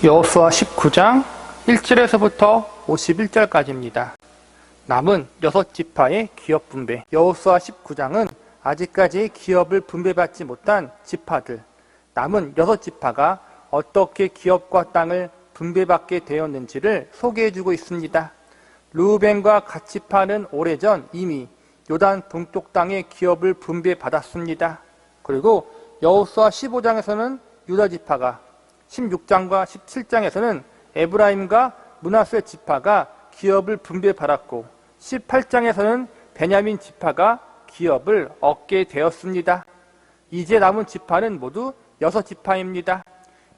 여호수아 19장 1절에서부터 51절까지입니다. 남은 6지파의 기업 분배. 여호수아 19장은 아직까지 기업을 분배받지 못한 지파들, 남은 6지파가 어떻게 기업과 땅을 분배받게 되었는지를 소개해주고 있습니다. 르우벤과 갓지파는 오래전 이미 요단 동쪽 땅의 기업을 분배받았습니다. 그리고 여호수아 15장에서는 유다지파가, 16장과 17장에서는 에브라임과 므낫세 지파가 기업을 분배받았고 18장에서는 베냐민 지파가 기업을 얻게 되었습니다. 이제 남은 지파는 모두 6지파입니다.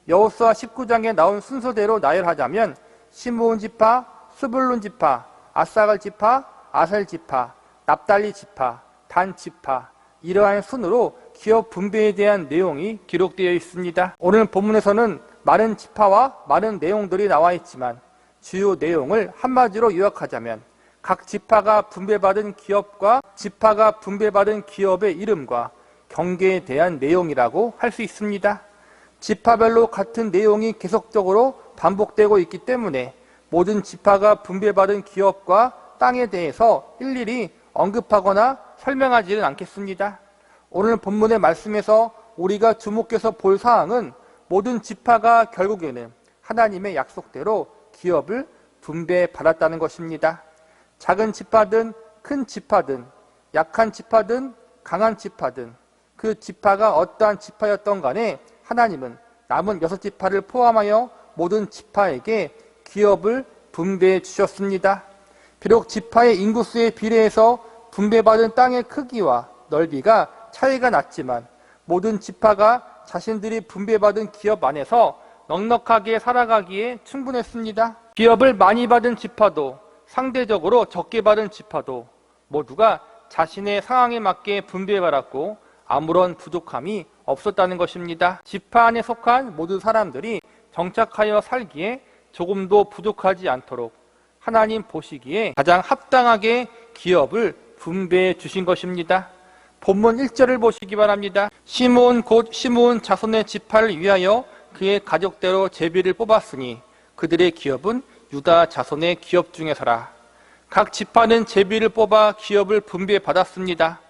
여호수아 19장에 나온 순서대로 나열하자면 시므온 지파, 스불룬 지파, 아사갈 지파, 아셀 지파, 납달리 지파, 단 지파, 이러한 순으로 기업 분배에 대한 내용이 기록되어 있습니다. 오늘 본문에서는 많은 지파와 많은 내용들이 나와 있지만 주요 내용을 한마디로 요약하자면 각 지파가 분배받은 기업과 지파가 분배받은 기업의 이름과 경계에 대한 내용이라고 할 수 있습니다. 지파별로 같은 내용이 계속적으로 반복되고 있기 때문에 모든 지파가 분배받은 기업과 땅에 대해서 일일이 언급하거나 설명하지는 않겠습니다. 오늘 본문의 말씀에서 우리가 주목해서 볼 사항은 모든 지파가 결국에는 하나님의 약속대로 기업을 분배받았다는 것입니다. 작은 지파든 큰 지파든 약한 지파든 강한 지파든 그 지파가 어떠한 지파였던 간에 하나님은 남은 6지파를 포함하여 모든 지파에게 기업을 분배해 주셨습니다. 비록 지파의 인구수에 비례해서 분배받은 땅의 크기와 넓이가 차이가 났지만 모든 지파가 자신들이 분배받은 기업 안에서 넉넉하게 살아가기에 충분했습니다. 기업을 많이 받은 지파도 상대적으로 적게 받은 지파도 모두가 자신의 상황에 맞게 분배받았고 아무런 부족함이 없었다는 것입니다. 지파 안에 속한 모든 사람들이 정착하여 살기에 조금도 부족하지 않도록 하나님 보시기에 가장 합당하게 기업을 분배해 주신 것입니다. 본문 1절을 보시기 바랍니다. 시므온 곧 시므온 자손의 지파를 위하여 그의 가족대로 제비를 뽑았으니 그들의 기업은 유다 자손의 기업 중에서라. 각 지파는 제비를 뽑아 기업을 분배받았습니다.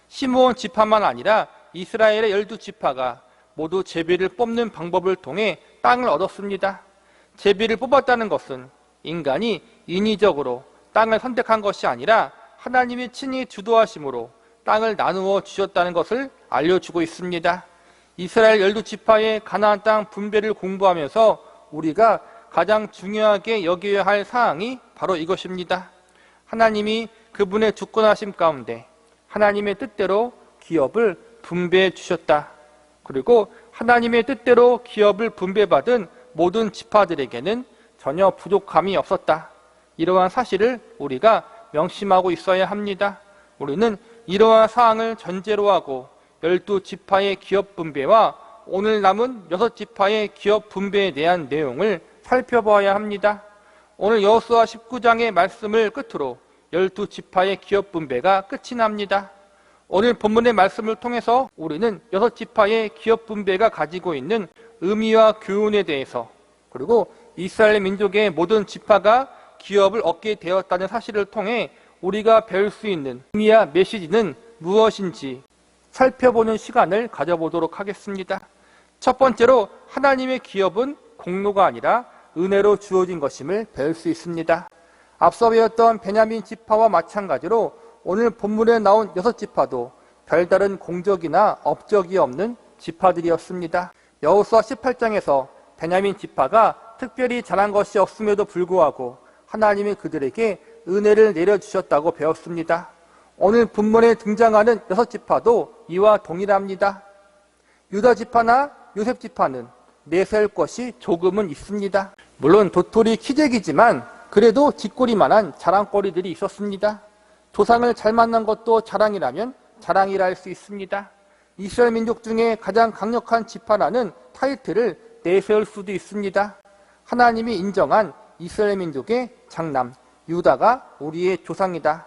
시므온 지파만 아니라 이스라엘의 12지파가 모두 제비를 뽑는 방법을 통해 땅을 얻었습니다. 제비를 뽑았다는 것은 인간이 인위적으로 땅을 선택한 것이 아니라 하나님이 친히 주도하심으로 땅을 나누어 주셨다는 것을 알려주고 있습니다. 이스라엘 12지파의 가나안 땅 분배를 공부하면서 우리가 가장 중요하게 여겨야 할 사항이 바로 이것입니다. 하나님이 그분의 주권하심 가운데 하나님의 뜻대로 기업을 분배해 주셨다. 그리고 하나님의 뜻대로 기업을 분배받은 모든 지파들에게는 전혀 부족함이 없었다. 이러한 사실을 우리가 명심하고 있어야 합니다. 우리는 이러한 사항을 전제로 하고 12지파의 기업 분배와 오늘 남은 6지파의 기업 분배에 대한 내용을 살펴보아야 합니다. 오늘 여호수아 19장의 말씀을 끝으로 12지파의 기업 분배가 끝이 납니다. 오늘 본문의 말씀을 통해서 우리는 6지파의 기업 분배가 가지고 있는 의미와 교훈에 대해서 그리고 이스라엘 민족의 모든 지파가 기업을 얻게 되었다는 사실을 통해 우리가 배울 수 있는 의미와 메시지는 무엇인지 살펴보는 시간을 가져보도록 하겠습니다. 첫 번째로 하나님의 기업은 공로가 아니라 은혜로 주어진 것임을 배울 수 있습니다. 앞서 배웠던 베냐민 지파와 마찬가지로 오늘 본문에 나온 6지파도 별다른 공적이나 업적이 없는 지파들이었습니다. 여호수아 18장에서 베냐민 지파가 특별히 잘한 것이 없음에도 불구하고 하나님이 그들에게 은혜를 내려주셨다고 배웠습니다. 오늘 본문에 등장하는 6지파도 이와 동일합니다. 유다 지파나 요셉 지파는 내세울 것이 조금은 있습니다. 물론 도토리 키재기지만 그래도 뒷골이만한 자랑거리들이 있었습니다. 조상을 잘 만난 것도 자랑이라면 자랑이라 할 수 있습니다. 이스라엘 민족 중에 가장 강력한 지파라는 타이틀을 내세울 수도 있습니다. 하나님이 인정한 이스라엘 민족의 장남 유다가 우리의 조상이다.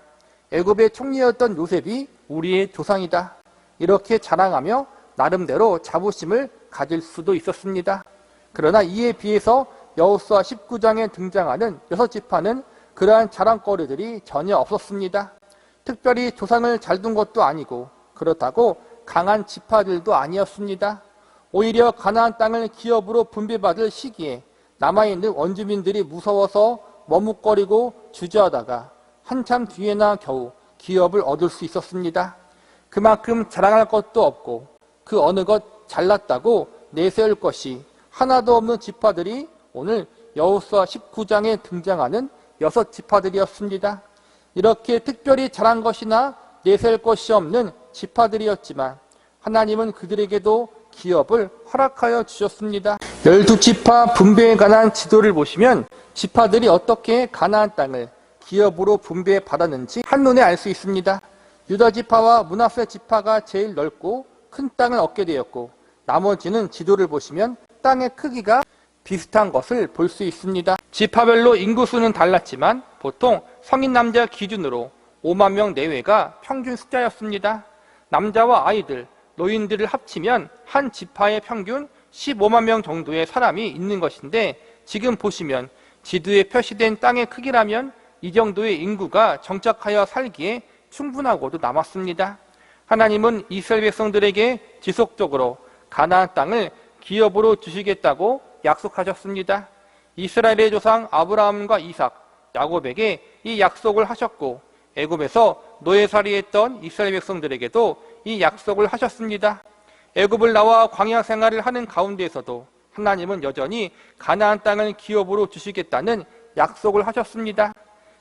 애굽의 총리였던 요셉이 우리의 조상이다. 이렇게 자랑하며 나름대로 자부심을 가질 수도 있었습니다. 그러나 이에 비해서 여호수아 19장에 등장하는 6지파는 그러한 자랑거리들이 전혀 없었습니다. 특별히 조상을 잘 둔 것도 아니고 그렇다고 강한 지파들도 아니었습니다. 오히려 가나안 땅을 기업으로 분배받을 시기에 남아있는 원주민들이 무서워서 머뭇거리고 주저하다가 한참 뒤에나 겨우 기업을 얻을 수 있었습니다. 그만큼 자랑할 것도 없고 그 어느 것 잘났다고 내세울 것이 하나도 없는 지파들이 오늘 여호수아 19장에 등장하는 6지파들이었습니다. 이렇게 특별히 잘한 것이나 내세울 것이 없는 지파들이었지만 하나님은 그들에게도 기업을 허락하여 주셨습니다. 12지파 분배에 관한 지도를 보시면 지파들이 어떻게 가나안 땅을 기업으로 분배받았는지 한눈에 알 수 있습니다. 유다지파와 므낫세 지파가 제일 넓고 큰 땅을 얻게 되었고 나머지는 지도를 보시면 땅의 크기가 비슷한 것을 볼 수 있습니다. 지파별로 인구수는 달랐지만 보통 성인 남자 기준으로 5만 명 내외가 평균 숫자였습니다. 남자와 아이들, 노인들을 합치면 한 지파의 평균 15만 명 정도의 사람이 있는 것인데 지금 보시면 지도에 표시된 땅의 크기라면 이 정도의 인구가 정착하여 살기에 충분하고도 남았습니다. 하나님은 이스라엘 백성들에게 지속적으로 가나안 땅을 기업으로 주시겠다고 약속하셨습니다. 이스라엘의 조상 아브라함과 이삭, 야곱에게 이 약속을 하셨고 애굽에서 노예살이했던 이스라엘 백성들에게도 이 약속을 하셨습니다. 애굽을 나와 광야 생활을 하는 가운데에서도 하나님은 여전히 가나안 땅을 기업으로 주시겠다는 약속을 하셨습니다.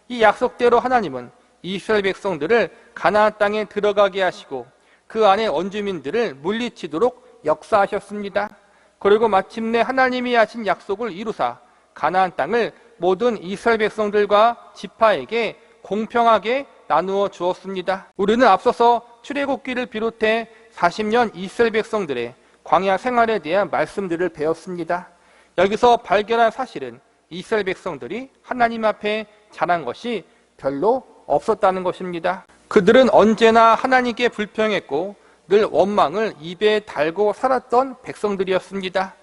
이 약속대로 하나님은 이스라엘 백성들을 가나안 땅에 들어가게 하시고 그 안에 원주민들을 물리치도록 역사하셨습니다. 그리고 마침내 하나님이 하신 약속을 이루사 가나안 땅을 모든 이스라엘 백성들과 지파에게 공평하게 나누어 주었습니다. 우리는 앞서서 출애굽기를 비롯해 40년 이스라엘 백성들의 광야 생활에 대한 말씀들을 배웠습니다. 여기서 발견한 사실은 이스라엘 백성들이 하나님 앞에 잘한 것이 별로 없었다는 것입니다. 그들은 언제나 하나님께 불평했고 늘 원망을 입에 달고 살았던 백성들이었습니다.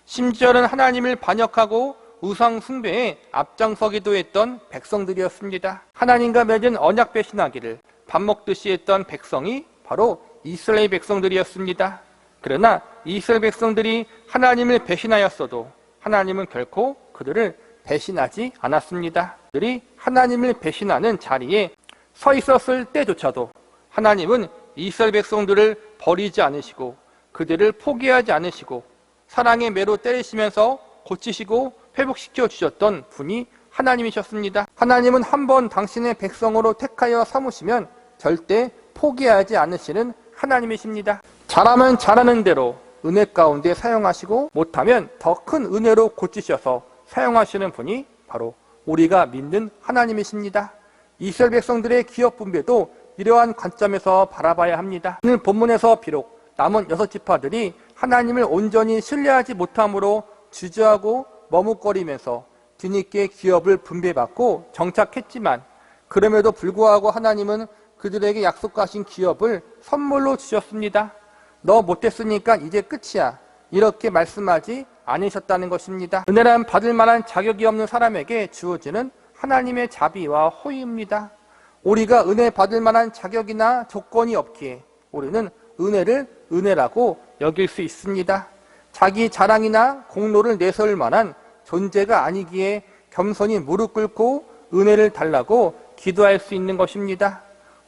심지어는 하나님을 반역하고 우상 숭배에 앞장서기도 했던 백성들이었습니다. 하나님과 맺은 언약 배신하기를 밥 먹듯이 했던 백성이 바로 이스라엘 백성들이었습니다. 그러나 이스라엘 백성들이 하나님을 배신하였어도 하나님은 결코 그들을 배신하지 않았습니다. 그들이 하나님을 배신하는 자리에 서 있었을 때조차도 하나님은 이스라엘 백성들을 버리지 않으시고 그들을 포기하지 않으시고 사랑의 매로 때리시면서 고치시고 회복시켜 주셨던 분이 하나님이셨습니다. 하나님은 한번 당신의 백성으로 택하여 삼으시면 절대 포기하지 않으시는 하나님이십니다. 잘하면 잘하는 대로 은혜 가운데 사용하시고 못하면 더 큰 은혜로 고치셔서 사용하시는 분이 바로 우리가 믿는 하나님이십니다. 이스라엘 백성들의 기업 분배도 이러한 관점에서 바라봐야 합니다. 오늘 본문에서 비록 남은 6지파들이 하나님을 온전히 신뢰하지 못함으로 주저하고 머뭇거리면서 뒤늦게 기업을 분배받고 정착했지만 그럼에도 불구하고 하나님은 그들에게 약속하신 기업을 선물로 주셨습니다. 너 못했으니까 이제 끝이야. 이렇게 말씀하지 않으셨다는 것입니다. 은혜란 받을 만한 자격이 없는 사람에게 주어지는 하나님의 자비와 호의입니다. 우리가 은혜 받을 만한 자격이나 조건이 없기에 우리는 은혜를 은혜라고 여길 수 있습니다. 자기 자랑이나 공로를 내세울 만한 존재가 아니기에 겸손히 무릎 꿇고 은혜를 달라고 기도할 수 있는 것입니다.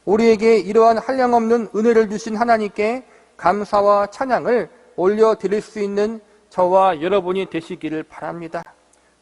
우리에게 이러한 한량없는 은혜를 주신 하나님께 감사와 찬양을 올려드릴 수 있는 저와 여러분이 되시기를 바랍니다.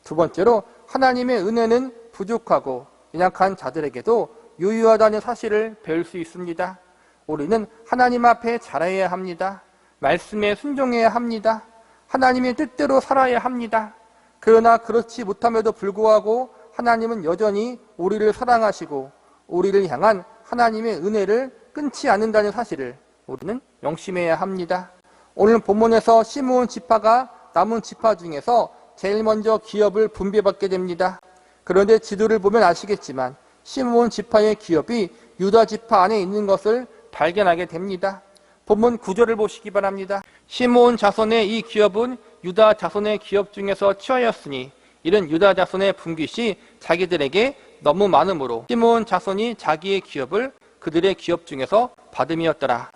두 번째로 하나님의 은혜는 부족하고 연약한 자들에게도 유효하다는 사실을 배울 수 있습니다. 우리는 하나님 앞에 잘해야 합니다. 말씀에 순종해야 합니다. 하나님의 뜻대로 살아야 합니다. 그러나 그렇지 못함에도 불구하고 하나님은 여전히 우리를 사랑하시고 우리를 향한 하나님의 은혜를 끊지 않는다는 사실을 우리는 명심해야 합니다. 오늘 본문에서 시므온 지파가 남은 지파 중에서 제일 먼저 기업을 분배받게 됩니다. 그런데 지도를 보면 아시겠지만 시므온 지파의 기업이 유다 지파 안에 있는 것을 발견하게 됩니다. 본문 9절을 보시기 바랍니다. 시므온 자손의 이 기업은 유다 자손의 기업 중에서 취하였으니 이런 유다 자손의 분깃이 자기들에게 너무 많으므로 시므온 자손이 자기의 기업을 그들의 기업 중에서 받음이었더라.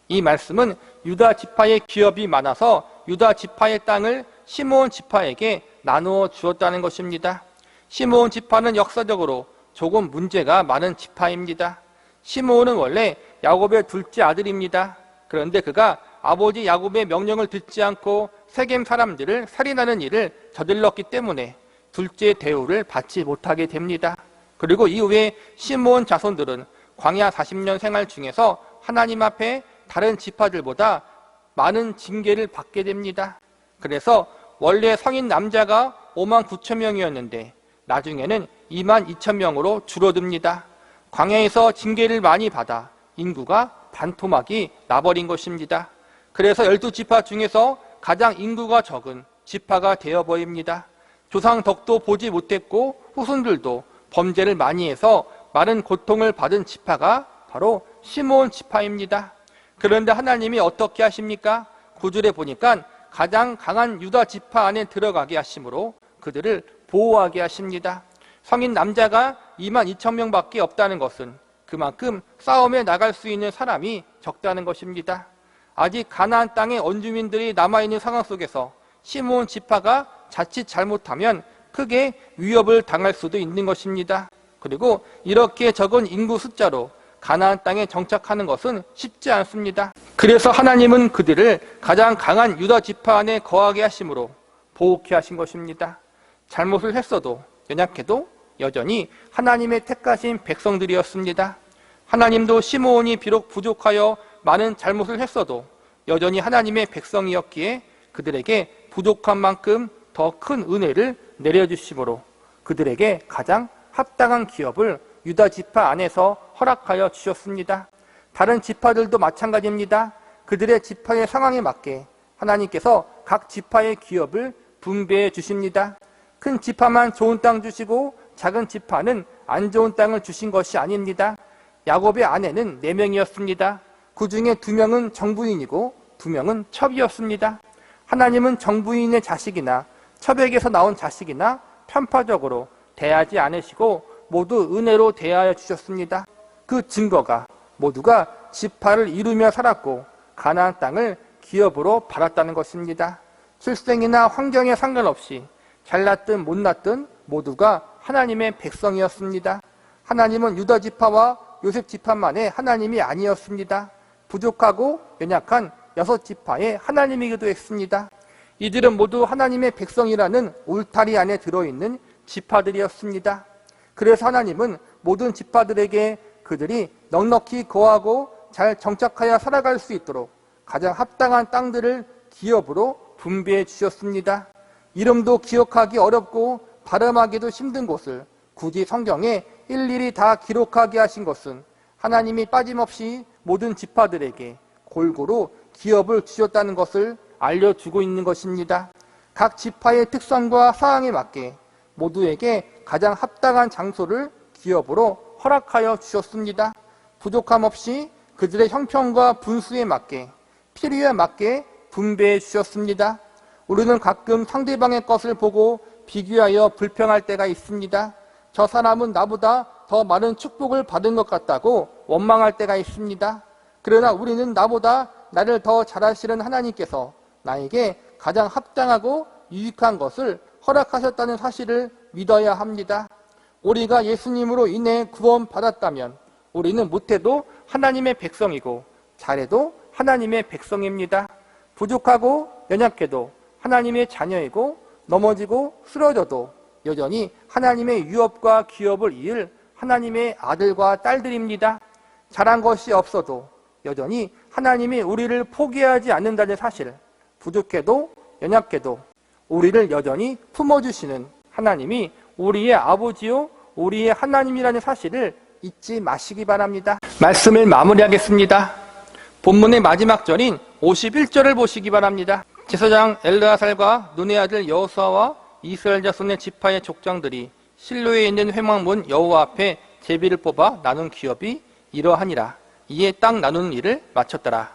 이 말씀은 유다 지파의 기업이 많아서 유다 지파의 땅을 시므온 지파에게 나누어 주었다는 것입니다. 시므온 지파는 역사적으로 조금 문제가 많은 지파입니다. 시므온은 원래 야곱의 둘째 아들입니다. 그런데 그가 아버지 야곱의 명령을 듣지 않고 세겜 사람들을 살인하는 일을 저질렀기 때문에 둘째 대우를 받지 못하게 됩니다. 그리고 이후에 시므온 자손들은 광야 40년 생활 중에서 하나님 앞에 다른 지파들보다 많은 징계를 받게 됩니다. 그래서 원래 성인 남자가 5만 9천 명이었는데 나중에는 2만 2천 명으로 줄어듭니다. 광야에서 징계를 많이 받아 인구가 반토막이 나버린 것입니다. 그래서 12지파 중에서 가장 인구가 적은 지파가 되어버립니다. 조상 덕도 보지 못했고 후손들도 범죄를 많이 해서 많은 고통을 받은 지파가 바로 시므온 지파입니다. 그런데 하나님이 어떻게 하십니까? 9절에 보니까 가장 강한 유다 지파 안에 들어가게 하심으로 그들을 보호하게 하십니다. 성인 남자가 2만 2천 명밖에 없다는 것은 그만큼 싸움에 나갈 수 있는 사람이 적다는 것입니다. 아직 가나안 땅의 원주민들이 남아있는 상황 속에서 시므온 지파가 자칫 잘못하면 크게 위협을 당할 수도 있는 것입니다. 그리고 이렇게 적은 인구 숫자로 가나안 땅에 정착하는 것은 쉽지 않습니다. 그래서 하나님은 그들을 가장 강한 유다 지파 안에 거하게 하심으로 보호케 하신 것입니다. 잘못을 했어도 연약해도 여전히 하나님의 택하신 백성들이었습니다. 하나님도 시므온이 비록 부족하여 많은 잘못을 했어도 여전히 하나님의 백성이었기에 그들에게 부족한 만큼 더 큰 은혜를 내려주심으로 그들에게 가장 합당한 기업을 유다 지파 안에서 허락하여 주셨습니다. 다른 지파들도 마찬가지입니다. 그들의 지파의 상황에 맞게 하나님께서 각 지파의 기업을 분배해 주십니다. 큰 지파만 좋은 땅 주시고 작은 지파는 안 좋은 땅을 주신 것이 아닙니다. 야곱의 아내는 4명이었습니다. 그 중에 2명은 정부인이고 2명은 첩이었습니다. 하나님은 정부인의 자식이나 첩에게서 나온 자식이나 편파적으로 대하지 않으시고 모두 은혜로 대하여 주셨습니다. 그 증거가 모두가 지파를 이루며 살았고 가나안 땅을 기업으로 받았다는 것입니다. 출생이나 환경에 상관없이 잘났든 못났든 모두가 하나님의 백성이었습니다. 하나님은 유다 지파와 요셉 지파만의 하나님이 아니었습니다. 부족하고 연약한 6지파의 하나님이기도 했습니다. 이들은 모두 하나님의 백성이라는 울타리 안에 들어있는 지파들이었습니다. 그래서 하나님은 모든 지파들에게 그들이 넉넉히 거하고 잘 정착하여 살아갈 수 있도록 가장 합당한 땅들을 기업으로 분배해 주셨습니다. 이름도 기억하기 어렵고 발음하기도 힘든 곳을 굳이 성경에 일일이 다 기록하게 하신 것은 하나님이 빠짐없이 모든 지파들에게 골고루 기업을 주셨다는 것을 알려주고 있는 것입니다. 각 지파의 특성과 사항에 맞게 모두에게 가장 합당한 장소를 기업으로 허락하여 주셨습니다. 부족함 없이 그들의 형편과 분수에 맞게 필요에 맞게 분배해 주셨습니다. 우리는 가끔 상대방의 것을 보고 비교하여 불평할 때가 있습니다. 저 사람은 나보다 더 많은 축복을 받은 것 같다고 원망할 때가 있습니다. 그러나 우리는 나보다 나를 더 잘하시는 하나님께서 나에게 가장 합당하고 유익한 것을 허락하셨다는 사실을 믿어야 합니다. 우리가 예수님으로 인해 구원받았다면 우리는 못해도 하나님의 백성이고 잘해도 하나님의 백성입니다. 부족하고 연약해도 하나님의 자녀이고 넘어지고 쓰러져도 여전히 하나님의 유업과 기업을 이을 하나님의 아들과 딸들입니다. 잘한 것이 없어도 여전히 하나님이 우리를 포기하지 않는다는 사실, 부족해도 연약해도 우리를 여전히 품어주시는 하나님이 우리의 아버지요 우리의 하나님이라는 사실을 잊지 마시기 바랍니다. 말씀을 마무리하겠습니다. 본문의 마지막 절인 51절을 보시기 바랍니다. 제사장 엘르아살과 눈의 아들 여호수아와 이스라엘 자손의 지파의 족장들이 실로에 있는 회막문 여호와 앞에 제비를 뽑아 나눈 기업이 이러하니라. 이에 땅 나누는 일을 마쳤더라.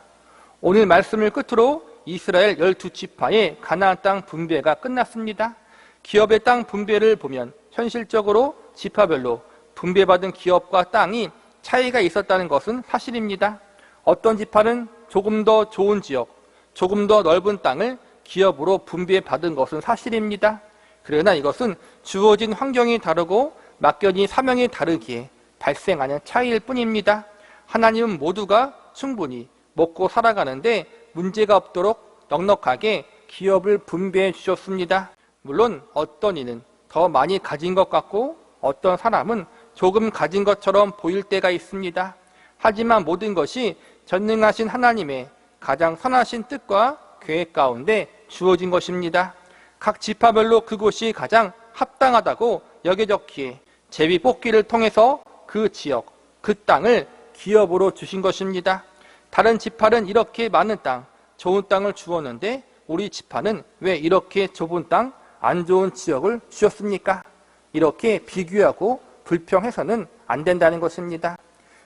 오늘 말씀을 끝으로 이스라엘 12지파의 가나안 땅 분배가 끝났습니다. 기업의 땅 분배를 보면 현실적으로 지파별로 분배받은 기업과 땅이 차이가 있었다는 것은 사실입니다. 어떤 지파는 조금 더 좋은 지역, 조금 더 넓은 땅을 기업으로 분배받은 것은 사실입니다. 그러나 이것은 주어진 환경이 다르고 맡겨진 사명이 다르기에 발생하는 차이일 뿐입니다. 하나님은 모두가 충분히 먹고 살아가는데 문제가 없도록 넉넉하게 기업을 분배해 주셨습니다. 물론 어떤 이는 더 많이 가진 것 같고 어떤 사람은 조금 가진 것처럼 보일 때가 있습니다. 하지만 모든 것이 전능하신 하나님의 가장 선하신 뜻과 계획 가운데 주어진 것입니다. 각 지파별로 그곳이 가장 합당하다고 여겨졌기에 제비 뽑기를 통해서 그 지역, 그 땅을 기업으로 주신 것입니다. 다른 지파는 이렇게 많은 땅, 좋은 땅을 주었는데 우리 지파는 왜 이렇게 좁은 땅, 안 좋은 지역을 주셨습니까? 이렇게 비교하고 불평해서는 안 된다는 것입니다.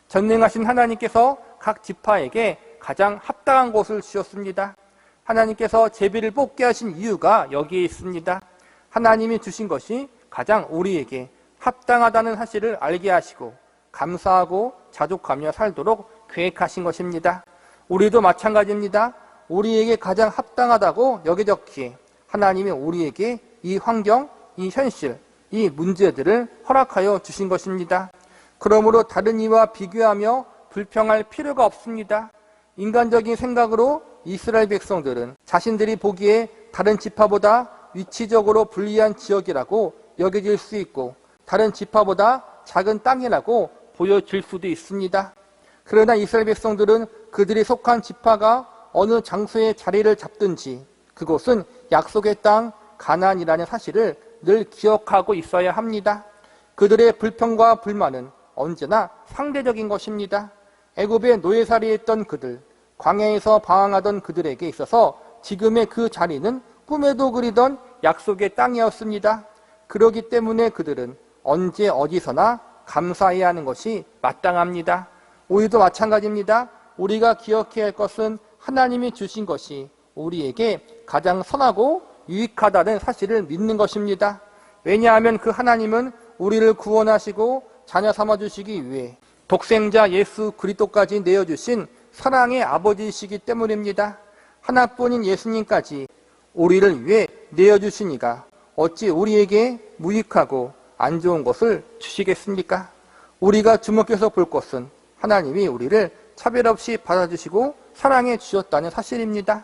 전능하신 하나님께서 각 지파에게 가장 합당한 곳을 주셨습니다. 하나님께서 제비를 뽑게 하신 이유가 여기에 있습니다. 하나님이 주신 것이 가장 우리에게 합당하다는 사실을 알게 하시고 감사하고 자족하며 살도록 계획하신 것입니다. 우리도 마찬가지입니다. 우리에게 가장 합당하다고 여겨졌기에 하나님이 우리에게 이 환경, 이 현실, 이 문제들을 허락하여 주신 것입니다. 그러므로 다른 이와 비교하며 불평할 필요가 없습니다. 인간적인 생각으로 이스라엘 백성들은 자신들이 보기에 다른 지파보다 위치적으로 불리한 지역이라고 여겨질 수 있고 다른 지파보다 작은 땅이라고 보여질 수도 있습니다. 그러나 이스라엘 백성들은 그들이 속한 지파가 어느 장소에 자리를 잡든지 그곳은 약속의 땅 가나안이라는 사실을 늘 기억하고 있어야 합니다. 그들의 불평과 불만은 언제나 상대적인 것입니다. 애굽에 노예살이했던 그들, 광야에서 방황하던 그들에게 있어서 지금의 그 자리는 꿈에도 그리던 약속의 땅이었습니다. 그렇기 때문에 그들은 언제 어디서나 감사해야 하는 것이 마땅합니다. 우리도 마찬가지입니다. 우리가 기억해야 할 것은 하나님이 주신 것이 우리에게 가장 선하고 유익하다는 사실을 믿는 것입니다. 왜냐하면 그 하나님은 우리를 구원하시고 자녀 삼아주시기 위해 독생자 예수 그리스도까지 내어주신 사랑의 아버지이시기 때문입니다. 하나뿐인 예수님까지 우리를 위해 내어주시니가 어찌 우리에게 무익하고 안 좋은 것을 주시겠습니까? 우리가 주목해서 볼 것은 하나님이 우리를 차별 없이 받아주시고 사랑해 주셨다는 사실입니다.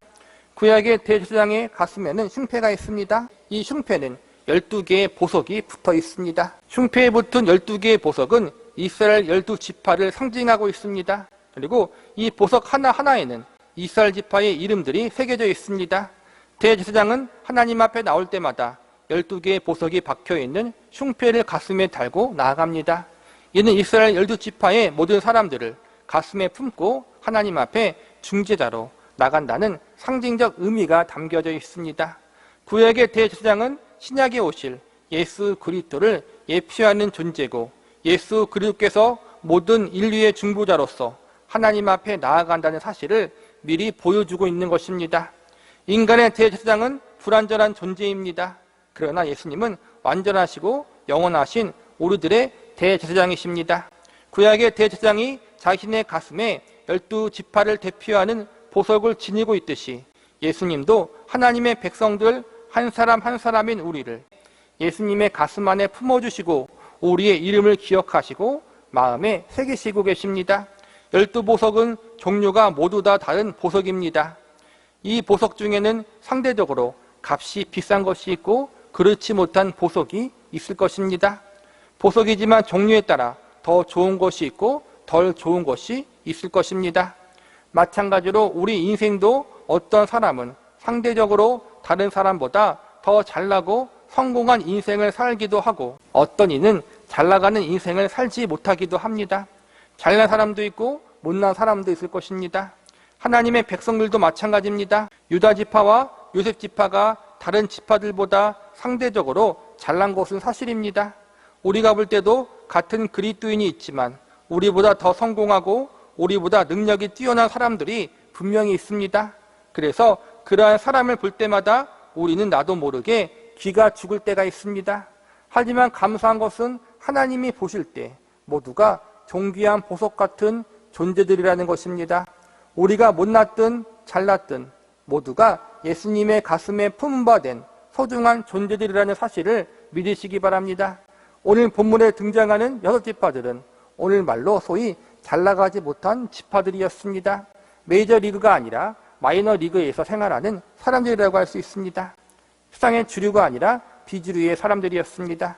구약의 대제사장의 가슴에는 흉패가 있습니다. 이 흉패는 12개의 보석이 붙어 있습니다. 흉패에 붙은 12개의 보석은 이스라엘 12지파를 상징하고 있습니다. 그리고 이 보석 하나하나에는 이스라엘 지파의 이름들이 새겨져 있습니다. 대제사장은 하나님 앞에 나올 때마다 12개의 보석이 박혀있는 흉패를 가슴에 달고 나아갑니다. 이는 이스라엘 12지파의 모든 사람들을 가슴에 품고 하나님 앞에 중재자로 나간다는 상징적 의미가 담겨져 있습니다. 구약의 대제사장은 신약에 오실 예수 그리스도를 예표하는 존재고 예수 그리스도께서 모든 인류의 중보자로서 하나님 앞에 나아간다는 사실을 미리 보여주고 있는 것입니다. 인간의 대제사장은 불완전한 존재입니다. 그러나 예수님은 완전하시고 영원하신 우리들의 대제사장이십니다. 구약의 대제사장이 자신의 가슴에 12지파를 대표하는 보석을 지니고 있듯이 예수님도 하나님의 백성들 한 사람 한 사람인 우리를 예수님의 가슴 안에 품어주시고 우리의 이름을 기억하시고 마음에 새기시고 계십니다. 12보석은 종류가 모두 다 다른 보석입니다. 이 보석 중에는 상대적으로 값이 비싼 것이 있고 그렇지 못한 보석이 있을 것입니다. 보석이지만 종류에 따라 더 좋은 것이 있고 덜 좋은 것이 있을 것입니다. 마찬가지로 우리 인생도 어떤 사람은 상대적으로 다른 사람보다 더 잘나고 성공한 인생을 살기도 하고 어떤 이는 잘나가는 인생을 살지 못하기도 합니다. 잘난 사람도 있고 못난 사람도 있을 것입니다. 하나님의 백성들도 마찬가지입니다. 유다 지파와 요셉 지파가 다른 지파들보다 상대적으로 잘난 것은 사실입니다. 우리가 볼 때도 같은 그리스도인이 있지만 우리보다 더 성공하고 우리보다 능력이 뛰어난 사람들이 분명히 있습니다. 그래서 그러한 사람을 볼 때마다 우리는 나도 모르게 귀가 죽을 때가 있습니다. 하지만 감사한 것은 하나님이 보실 때 모두가 존귀한 보석 같은 존재들이라는 것입니다. 우리가 못났든 잘났든 모두가 예수님의 가슴에 품바된 소중한 존재들이라는 사실을 믿으시기 바랍니다. 오늘 본문에 등장하는 6지파들은 오늘 말로 소위 잘나가지 못한 지파들이었습니다. 메이저리그가 아니라 마이너리그에서 생활하는 사람들이라고 할 수 있습니다. 세상의 주류가 아니라 비주류의 사람들이었습니다.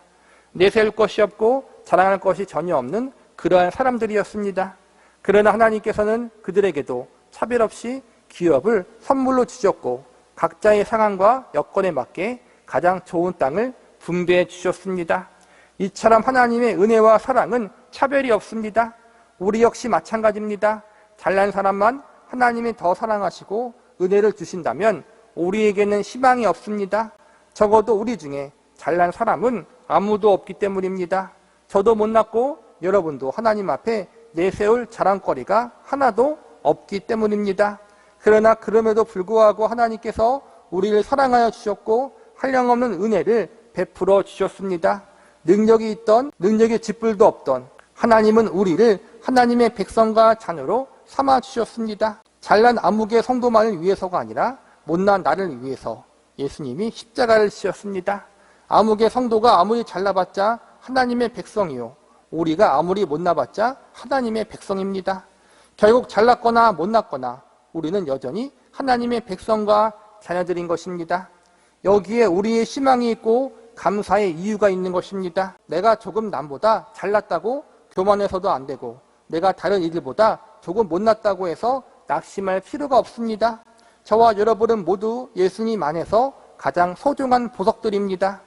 내세울 것이 없고 자랑할 것이 전혀 없는 그러한 사람들이었습니다. 그러나 하나님께서는 그들에게도 차별 없이 기업을 선물로 주셨고 각자의 상황과 여건에 맞게 가장 좋은 땅을 분배해 주셨습니다. 이처럼 하나님의 은혜와 사랑은 차별이 없습니다. 우리 역시 마찬가지입니다. 잘난 사람만 하나님이 더 사랑하시고 은혜를 주신다면 우리에게는 희망이 없습니다. 적어도 우리 중에 잘난 사람은 아무도 없기 때문입니다. 저도 못났고 여러분도 하나님 앞에 내세울 자랑거리가 하나도 없기 때문입니다. 그러나 그럼에도 불구하고 하나님께서 우리를 사랑하여 주셨고 한량없는 은혜를 베풀어 주셨습니다. 능력이 있던 능력의 쥐뿔도 없던 하나님은 우리를 하나님의 백성과 자녀로 삼아 주셨습니다. 잘난 아무개 성도만을 위해서가 아니라 못난 나를 위해서 예수님이 십자가를 지셨습니다. 아무개 성도가 아무리 잘나봤자 하나님의 백성이요, 우리가 아무리 못나봤자 하나님의 백성입니다. 결국 잘났거나 못났거나 우리는 여전히 하나님의 백성과 자녀들인 것입니다. 여기에 우리의 희망이 있고 감사의 이유가 있는 것입니다. 내가 조금 남보다 잘났다고 교만해서도 안 되고 내가 다른 이들보다 조금 못났다고 해서 낙심할 필요가 없습니다. 저와 여러분은 모두 예수님 안에서 가장 소중한 보석들입니다.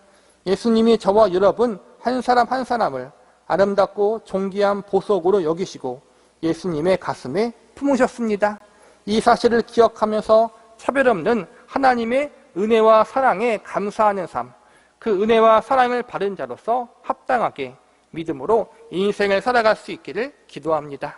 예수님이 저와 여러분 한 사람 한 사람을 아름답고 존귀한 보석으로 여기시고 예수님의 가슴에 품으셨습니다. 이 사실을 기억하면서 차별 없는 하나님의 은혜와 사랑에 감사하는 삶, 그 은혜와 사랑을 받은 자로서 합당하게 믿음으로 인생을 살아갈 수 있기를 기도합니다.